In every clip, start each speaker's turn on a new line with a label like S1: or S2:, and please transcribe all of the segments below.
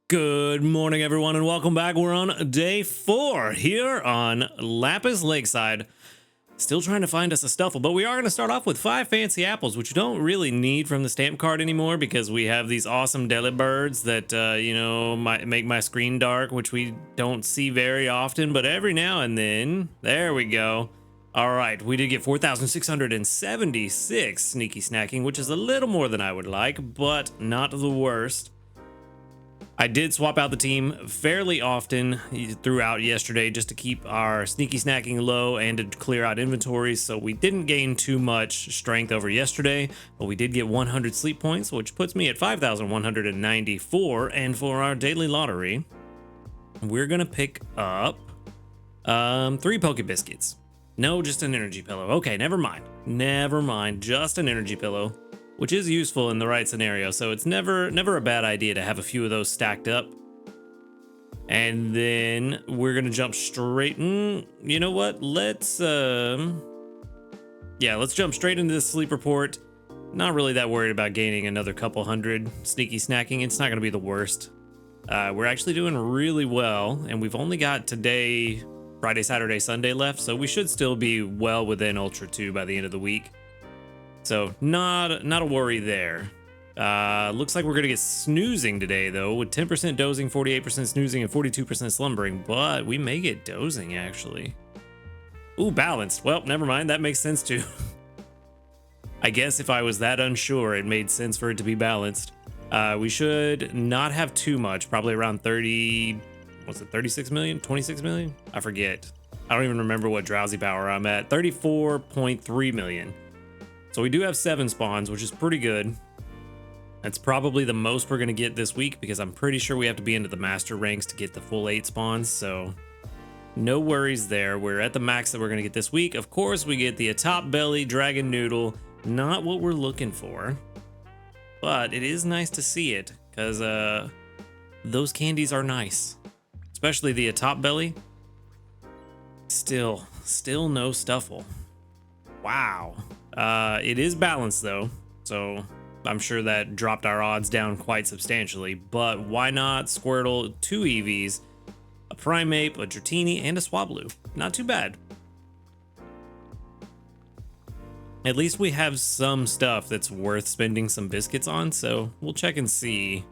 S1: Good morning, everyone, and welcome back. We're on day 4 here on Lapis Lakeside. Still trying to find us a Stuffle, but we are going to start off with 5 fancy apples, which you don't really need from the stamp card anymore because we have these awesome deli birds that, might make my screen dark, which we don't see very often, but every now and then, there we go. All right, we did get 4,676 sneaky snacking, which is a little more than I would like, but not the worst. I did swap out the team fairly often throughout yesterday just to keep our sneaky snacking low and to clear out inventories, so we didn't gain too much strength over yesterday, but we did get 100 sleep points, which puts me at 5,194. And for our daily lottery, we're gonna pick up 3 Poke Biscuits. No, just an energy pillow. Okay, never mind, just an energy pillow, which is useful in the right scenario, so it's never a bad idea to have a few of those stacked up. And then we're gonna jump straight. You know what? Let's jump straight into the sleep report. Not really that worried about gaining another couple hundred sneaky snacking. It's not gonna be the worst. We're actually doing really well, and we've only got today, Friday, Saturday, Sunday left, so we should still be well within Ultra 2 by the end of the week. So not a worry there. Looks like we're gonna get snoozing today though, with 10% dozing, 48% snoozing, and 42% slumbering, but we may get dozing actually. Ooh, balanced. Well, never mind, that makes sense too. I guess if I was that unsure, it made sense for it to be balanced. We should not have too much, probably around 36 million, 26 million? I forget. I don't even remember what drowsy power I'm at. 34.3 million. So we do have 7 spawns, which is pretty good. That's probably the most we're going to get this week because I'm pretty sure we have to be into the master ranks to get the full 8 spawns. So no worries there. We're at the max that we're going to get this week. Of course, we get the atop belly dragon noodle. Not what we're looking for, but it is nice to see it because those candies are nice, especially the atop belly. Still no Stuffle. Wow. It is balanced though, so I'm sure that dropped our odds down quite substantially, but why not Squirtle, 2 EVs, a Primeape, a Dratini, and a Swablu. Not too bad. At least we have some stuff that's worth spending some biscuits on, so we'll check and see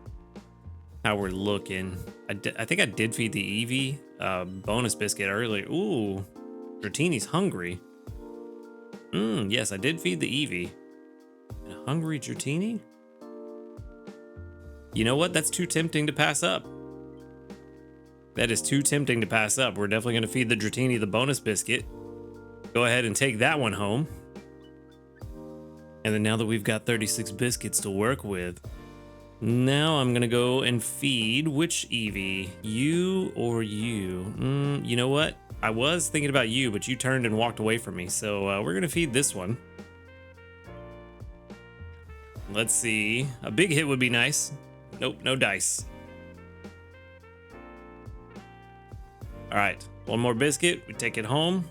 S1: how we're looking. I think I did feed the EV bonus biscuit earlier. Ooh, Dratini's hungry. Yes, I did feed the Eevee. A hungry Dratini? You know what? That's too tempting to pass up. That is too tempting to pass up. We're definitely going to feed the Dratini the bonus biscuit. Go ahead and take that one home. And then now that we've got 36 biscuits to work with, now I'm going to go and feed which Eevee? You or you? You know what? I was thinking about you, but you turned and walked away from me, so we're gonna feed this one. Let's see. A big hit would be nice. Nope, no dice. All right, one more biscuit. We take it home.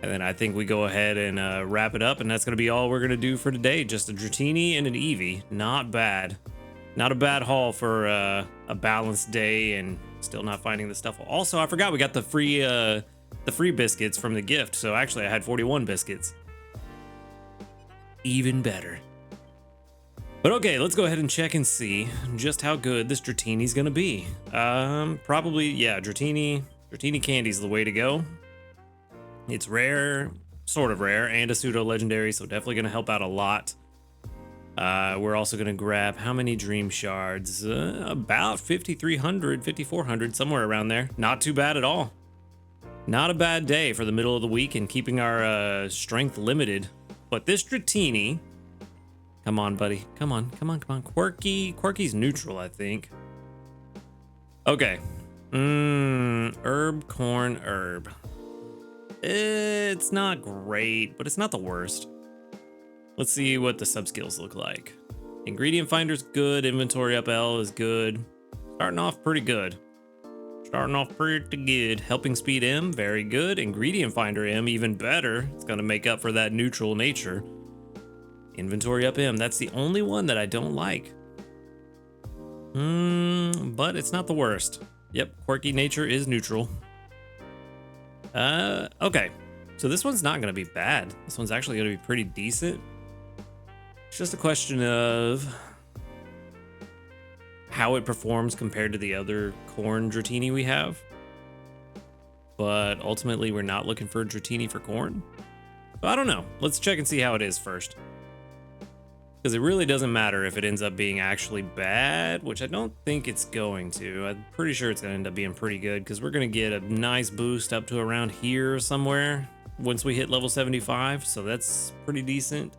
S1: And then I think we go ahead and wrap it up, and that's gonna be all we're gonna do for today. Just a Dratini and an Eevee. Not bad. Not a bad haul for a balanced day and still not finding the stuff. Also, I forgot we got the free biscuits from the gift. So actually I had 41 biscuits. Even better. But okay, let's go ahead and check and see just how good this Dratini's gonna be. Probably, yeah, Dratini candy's the way to go. It's rare, sort of rare, and a pseudo legendary, so definitely gonna help out a lot. We're also going to grab how many dream shards? About 5,300, 5,400, somewhere around there. Not too bad at all. Not a bad day for the middle of the week and keeping our strength limited. But this Dratini, come on, buddy. Come on. Quirky's neutral, I think. Okay. Herb, corn, herb. It's not great, but it's not the worst. Let's see what the sub-skills look like. Ingredient Finder's good. Inventory up L is good. Starting off pretty good. Helping Speed M, very good. Ingredient Finder M, even better. It's going to make up for that neutral nature. Inventory up M, that's the only one that I don't like. but it's not the worst. Yep, quirky nature is neutral. Okay. So this one's not going to be bad. This one's actually going to be pretty decent. It's just a question of how it performs compared to the other corn Dratini we have. But ultimately, we're not looking for a Dratini for corn. So I don't know. Let's check and see how it is first. Because it really doesn't matter if it ends up being actually bad, which I don't think it's going to. I'm pretty sure it's going to end up being pretty good because we're going to get a nice boost up to around here somewhere once we hit level 75. So that's pretty decent.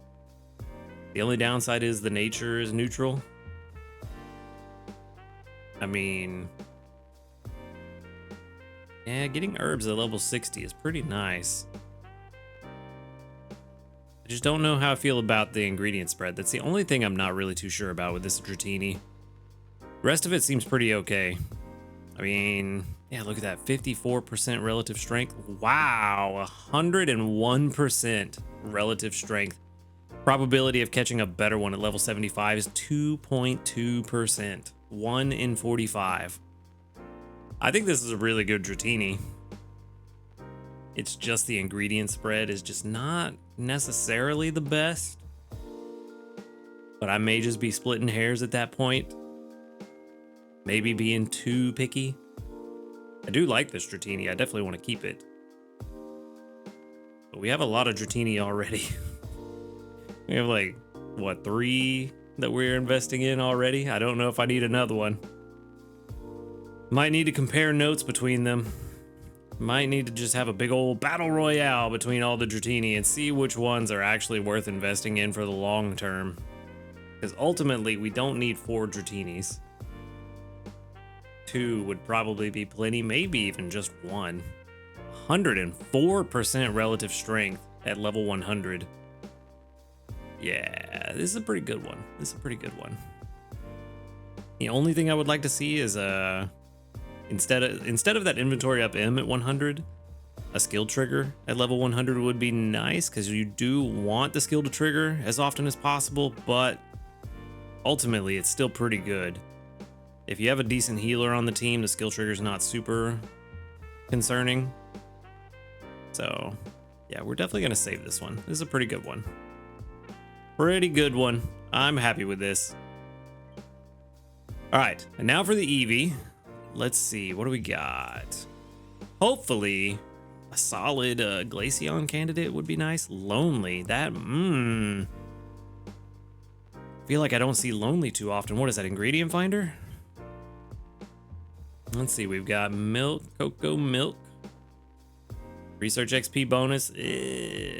S1: The only downside is the nature is neutral. I mean, yeah, getting herbs at level 60 is pretty nice. I just don't know how I feel about the ingredient spread. That's the only thing I'm not really too sure about with this Dratini. The rest of it seems pretty okay. I mean, yeah, look at that, 54% relative strength. Wow, 101% relative strength. Probability of catching a better one at level 75 is 2.2%. 1 in 45. I think this is a really good Dratini. It's just the ingredient spread is just not necessarily the best. But I may just be splitting hairs at that point. Maybe being too picky. I do like this Dratini. I definitely want to keep it. But we have a lot of Dratini already. We have like, what, 3 that we're investing in already? I don't know if I need another one. Might need to compare notes between them. Might need to just have a big old battle royale between all the Dratini and see which ones are actually worth investing in for the long term. Because ultimately, we don't need 4 Dratinis. 2 would probably be plenty, maybe even just 1. 104% relative strength at level 100. Yeah, this is a pretty good one. This is a pretty good one. The only thing I would like to see is instead of that inventory up M at 100, a skill trigger at level 100 would be nice because you do want the skill to trigger as often as possible, but ultimately it's still pretty good. If you have a decent healer on the team, the skill trigger is not super concerning. So yeah, we're definitely going to save this one. This is a pretty good one. Pretty good one. I'm happy with this. All right, and now for the Eevee. Let's see, what do we got? Hopefully, a solid Glaceon candidate would be nice. Lonely, that, I feel like I don't see Lonely too often. What is that, ingredient finder? Let's see, we've got milk, cocoa milk. Research XP bonus,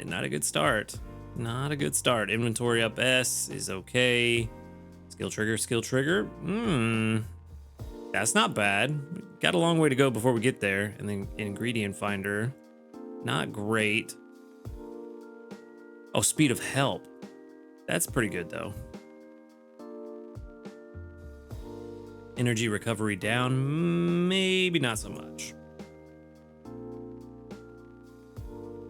S1: not a good start. Not a good start. Inventory up S is okay. Skill trigger. That's not bad. Got a long way to go before we get there. And then ingredient finder, not great. Oh, speed of help. That's pretty good though. Energy recovery down, maybe not so much.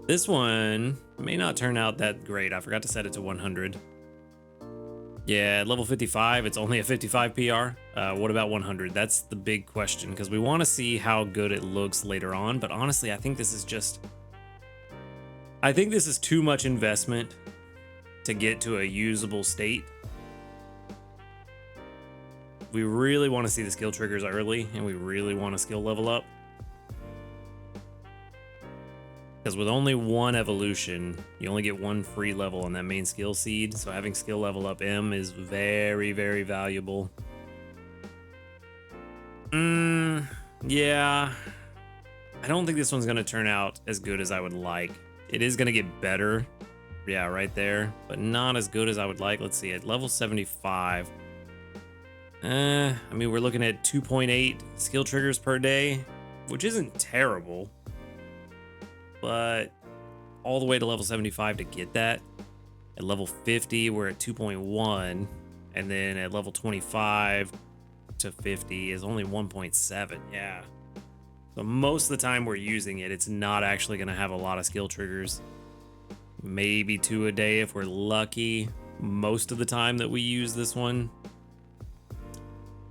S1: This one may not turn out that great. I forgot to set it to 100. Yeah, level 55, it's only a 55 PR. What about 100? That's the big question because we want to see how good it looks later on. But honestly, I think this is too much investment to get to a usable state. We really want to see the skill triggers early and we really want to skill level up. Because with only 1 evolution, you only get 1 free level on that main skill seed. So having skill level up M is very, very valuable. Yeah. I don't think this one's going to turn out as good as I would like. It is going to get better. Yeah, right there. But not as good as I would like. Let's see, at level 75. I mean, we're looking at 2.8 skill triggers per day, which isn't terrible. But all the way to level 75 to get that. At level 50, we're at 2.1. And then at level 25 to 50 is only 1.7. Yeah. So most of the time we're using it, it's not actually going to have a lot of skill triggers. Maybe 2 a day if we're lucky. Most of the time that we use this one.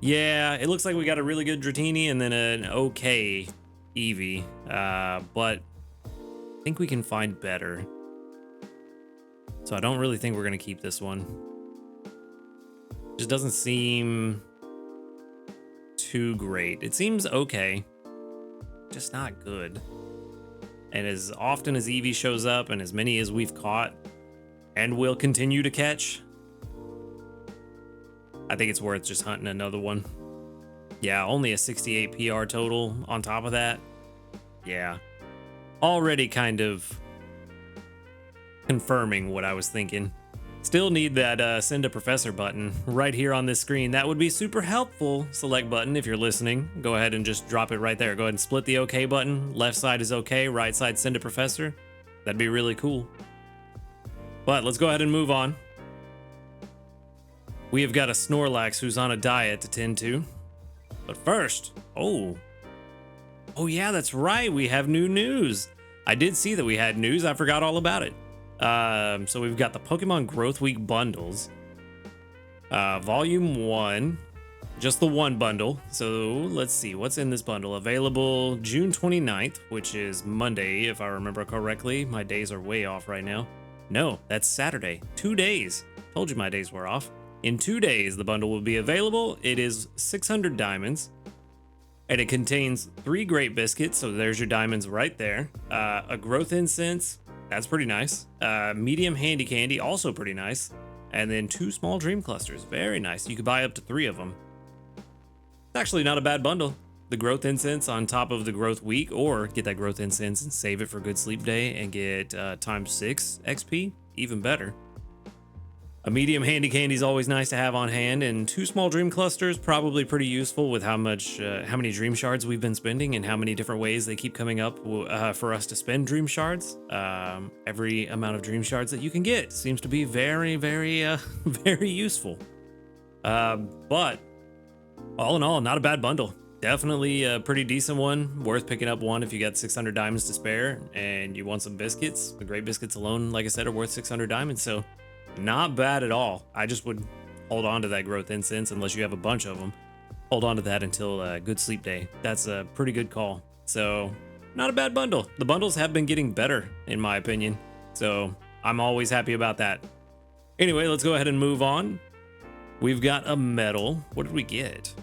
S1: Yeah, it looks like we got a really good Dratini and then an okay Eevee, but I think we can find better. So I don't really think we're going to keep this one. Just doesn't seem too great. It seems okay, just not good. And as often as Eevee shows up and as many as we've caught and will continue to catch, I think it's worth just hunting another one. Yeah, only a 68 PR total on top of that. Yeah, already kind of confirming what I was thinking. Still need that send a professor button right here on this screen. That would be super helpful. Select button if you're listening. Go ahead and just drop it right there. Go ahead and split the OK button. Left side is OK, right side send a professor. That'd be really cool. But let's go ahead and move on. We have got a Snorlax who's on a diet to tend to. But first, oh yeah, that's right. We have new news. I did see that we had news. I forgot all about it. So we've got the Pokemon Growth Week bundles. Volume 1, just the one bundle. So let's see what's in this bundle. Available June 29th, which is Monday, if I remember correctly. My days are way off right now. No, that's Saturday. 2 days. Told you my days were off. In 2 days, the bundle will be available. It is 600 diamonds. And it contains 3 Great Biscuits, so there's your diamonds right there. A Growth Incense, that's pretty nice. Medium Handy Candy, also pretty nice. And then 2 Small Dream Clusters, very nice. You could buy up to 3 of them. It's actually not a bad bundle. The Growth Incense on top of the Growth Week, or get that Growth Incense and save it for Good Sleep Day and get times 6 XP, even better. A medium handy candy is always nice to have on hand, and 2 small dream clusters probably pretty useful with how many dream shards we've been spending and how many different ways they keep coming up for us to spend dream shards. Every amount of dream shards that you can get seems to be very, very, very useful. But all in all, not a bad bundle. Definitely a pretty decent one. Worth picking up one if you got 600 diamonds to spare and you want some biscuits. The Great Biscuits alone, like I said, are worth 600 diamonds, so not bad at all. I just would hold on to that Growth Incense unless you have a bunch of them. Hold on to that until Good Sleep Day. That's a pretty good call. So, not a bad bundle. The bundles have been getting better, in my opinion. So, I'm always happy about that. Anyway, let's go ahead and move on. We've got a medal. What did we get?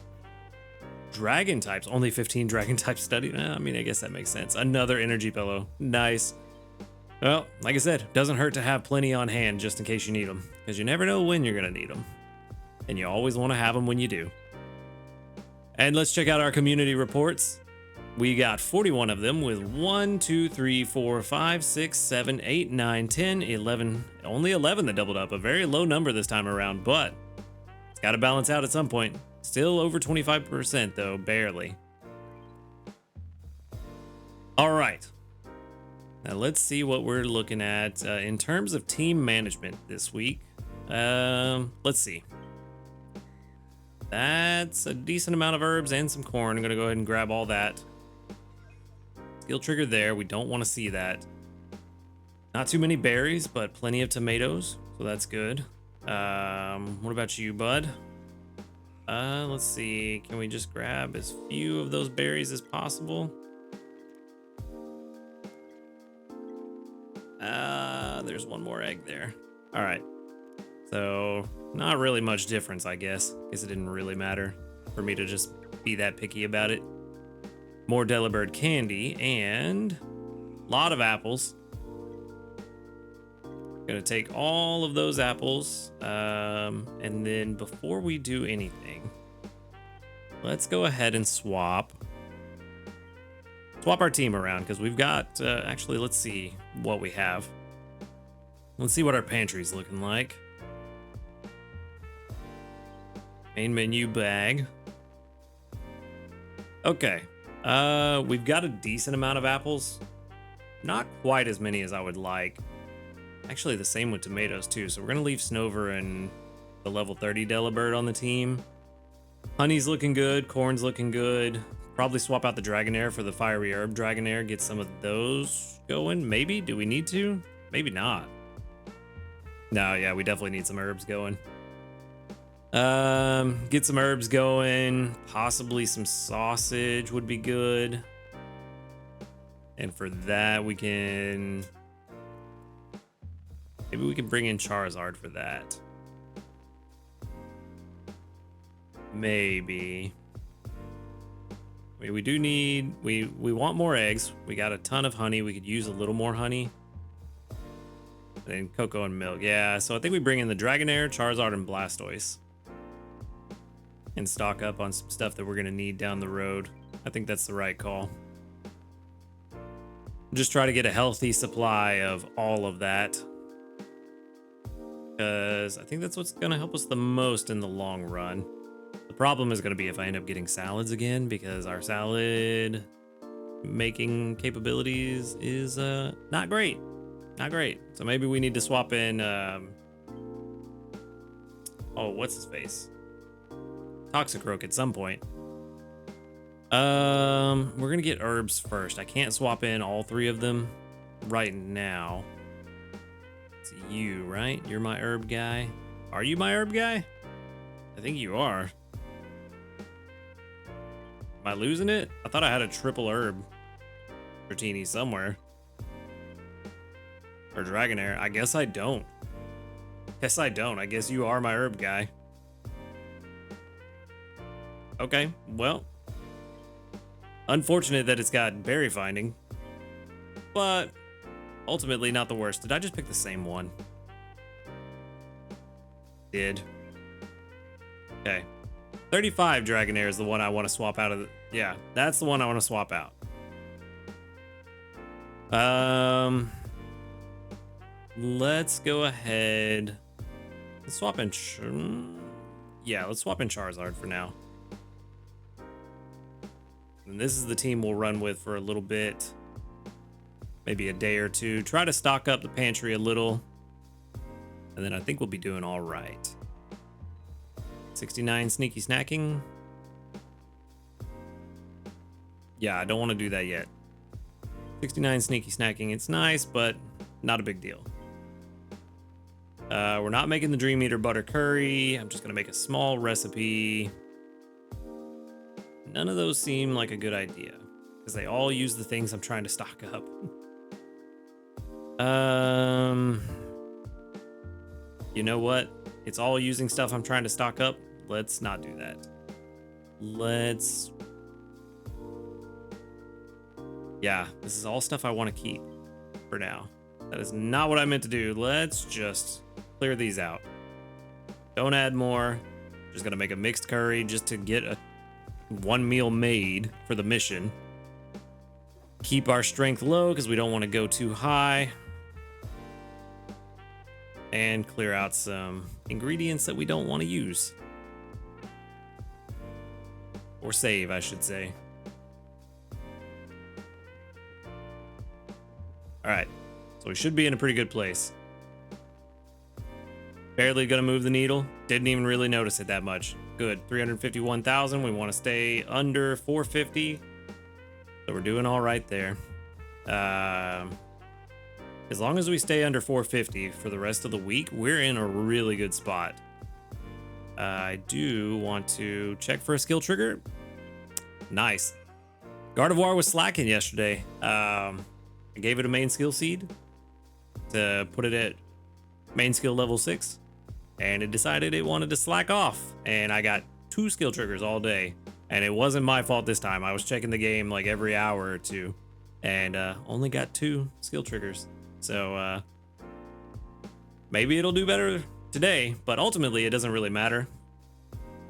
S1: Dragon types. Only 15 dragon types studied. I mean, I guess that makes sense. Another energy pillow. Nice. Well, like I said, doesn't hurt to have plenty on hand just in case you need them, because you never know when you're going to need them. And you always want to have them when you do. And let's check out our community reports. We got 41 of them with 1, 2, 3, 4, 5, 6, 7, 8, 9, 10, 11. Only 11 that doubled up. A very low number this time around, but it's got to balance out at some point. Still over 25% though, barely. All right. Now let's see what we're looking at in terms of team management this week. Let's see. That's a decent amount of herbs and some corn. I'm going to go ahead and grab all that. Skill trigger there. We don't want to see that. Not too many berries, but plenty of tomatoes. So that's good. What about you, bud? Let's see. Can we just grab as few of those berries as possible? There's one more egg there. All right. So not really much difference, I guess. Guess it didn't really matter for me to just be that picky about it. More Delibird candy and a lot of apples. Gonna take all of those apples. And then before we do anything, let's go ahead and swap our team around, because we've got, actually, let's see what we have. Let's see what our pantry's looking like. Main menu bag. Okay. We've got a decent amount of apples. Not quite as many as I would like. Actually, the same with tomatoes, too. So we're going to leave Snover and the level 30 Delibird on the team. Honey's looking good. Corn's looking good. Probably swap out the Dragonair for the Fiery Herb Dragonair. Get some of those going. Maybe? Do we need to? Maybe not. No, yeah, we definitely need some herbs going. Get some herbs going. Possibly some sausage would be good. And for that, we can... Maybe we can bring in Charizard for that. Maybe. We do need... We want more eggs. We got a ton of honey. We could use a little more honey. And then cocoa and milk. Yeah, so I think we bring in the Dragonair, Charizard, and Blastoise. And stock up on some stuff that we're going to need down the road. I think that's the right call. Just try to get a healthy supply of all of that. Because I think that's what's going to help us the most in the long run. The problem is going to be if I end up getting salads again, because our salad making capabilities is not great. Not great. So maybe we need to swap in... oh, what's his face? Toxicroak at some point. We're gonna get herbs first. I can't swap in all three of them right now. It's you, right? You're my herb guy. Are you my herb guy? I think you are. Am I losing it? I thought I had a triple herb Dratini somewhere. Or Dragonair. I guess I don't. Guess I don't. I guess you are my herb guy. Okay, well. Unfortunate that it's got berry finding. But ultimately not the worst. Did I just pick the same one? Did. Okay. 35 Dragonair is the one I want to swap out of the... Yeah, that's the one I want to swap out. Let's go ahead. Let's swap in... Yeah, let's swap in Charizard for now. And this is the team we'll run with for a little bit. Maybe a day or two. Try to stock up the pantry a little. And then I think we'll be doing all right. 69 sneaky snacking. Yeah, I don't want to do that yet. 69 sneaky snacking. It's nice, but not a big deal. We're not making the Dream Eater butter curry. I'm just going to make a small recipe. None of those seem like a good idea because they all use the things I'm trying to stock up. You know what? It's all using stuff I'm trying to stock up. Let's not do that. Yeah, this is all stuff I want to keep for now. That is not what I meant to do. Let's just clear these out. Don't add more. Just gonna make a mixed curry just to get one meal made for the mission. Keep our strength low because we don't want to go too high. And clear out some ingredients that we don't want to use. Or save, I should say. Alright, so we should be in a pretty good place. Barely gonna move the needle. Didn't even really notice it that much. Good, 351,000. We want to stay under 450. So we're doing all right there. As long as we stay under 450 for the rest of the week, we're in a really good spot. I do want to check for a skill trigger. Nice. Gardevoir was slacking yesterday. I gave it a main skill seed to put it at main skill level 6. And it decided it wanted to slack off. And I got 2 skill triggers all day. And it wasn't my fault this time. I was checking the game like every hour or two. And only got 2 skill triggers. So maybe it'll do better today. But ultimately, it doesn't really matter.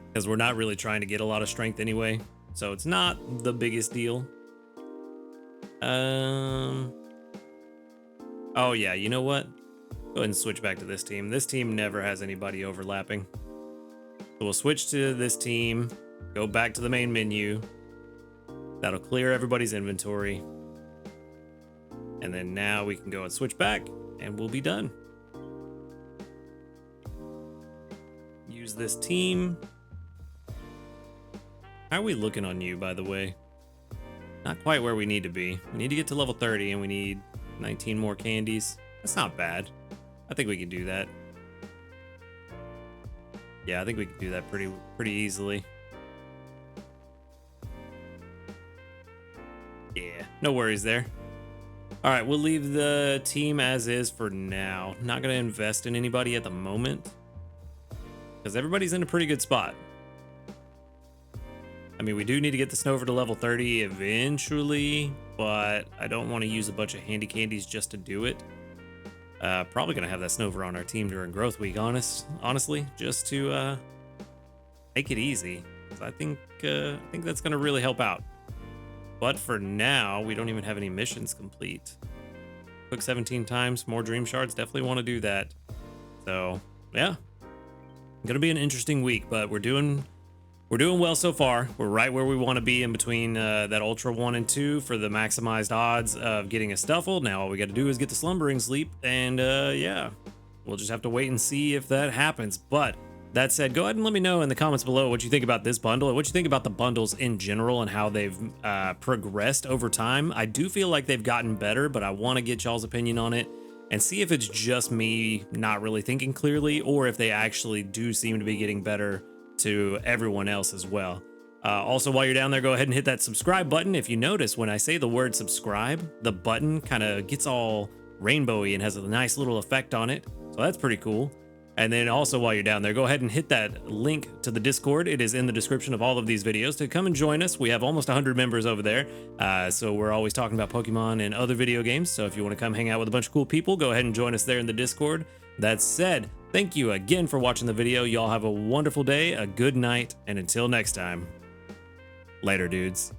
S1: Because we're not really trying to get a lot of strength anyway. So it's not the biggest deal. Oh yeah, you know what? Go ahead and switch back to this team. This team never has anybody overlapping. So we'll switch to this team, go back to the main menu. That'll clear everybody's inventory. And then now we can go and switch back and we'll be done. Use this team. How are we looking on you, by the way? Not quite where we need to be. We need to get to level 30 and we need 19 more candies. That's not bad. I think we can do that. Yeah, I think we can do that pretty easily. Yeah, no worries there. All right, we'll leave the team as is for now. Not going to invest in anybody at the moment because everybody's in a pretty good spot. I mean, we do need to get the Snover to level 30 eventually, but I don't want to use a bunch of handy candies just to do it. Probably going to have that Snover on our team during growth week, honestly, just to make it easy. I think that's going to really help out. But for now, we don't even have any missions complete. Cook 17 times, more dream shards. Definitely want to do that. So yeah, gonna be an interesting week, but we're doing well so far. We're right where we want to be in between that Ultra 1 and 2 for the maximized odds of getting a Stuffle. Now all we got to do is get the slumbering sleep, and yeah, we'll just have to wait and see if that happens. But that said, go ahead and let me know in the comments below what you think about this bundle and what you think about the bundles in general and how they've progressed over time. I do feel like they've gotten better, but I want to get y'all's opinion on it and see if it's just me not really thinking clearly or if they actually do seem to be getting better to everyone else as well. Also, while you're down there, go ahead and hit that subscribe button. If you notice, when I say the word subscribe, the button kind of gets all rainbowy and has a nice little effect on it. So that's pretty cool. And then also while you're down there, go ahead and hit that link to the Discord. It is in the description of all of these videos to come and join us. We have almost 100 members over there. So we're always talking about Pokemon and other video games. So if you want to come hang out with a bunch of cool people, go ahead and join us there in the Discord. That said, thank you again for watching the video. Y'all have a wonderful day, a good night, and until next time, later, dudes.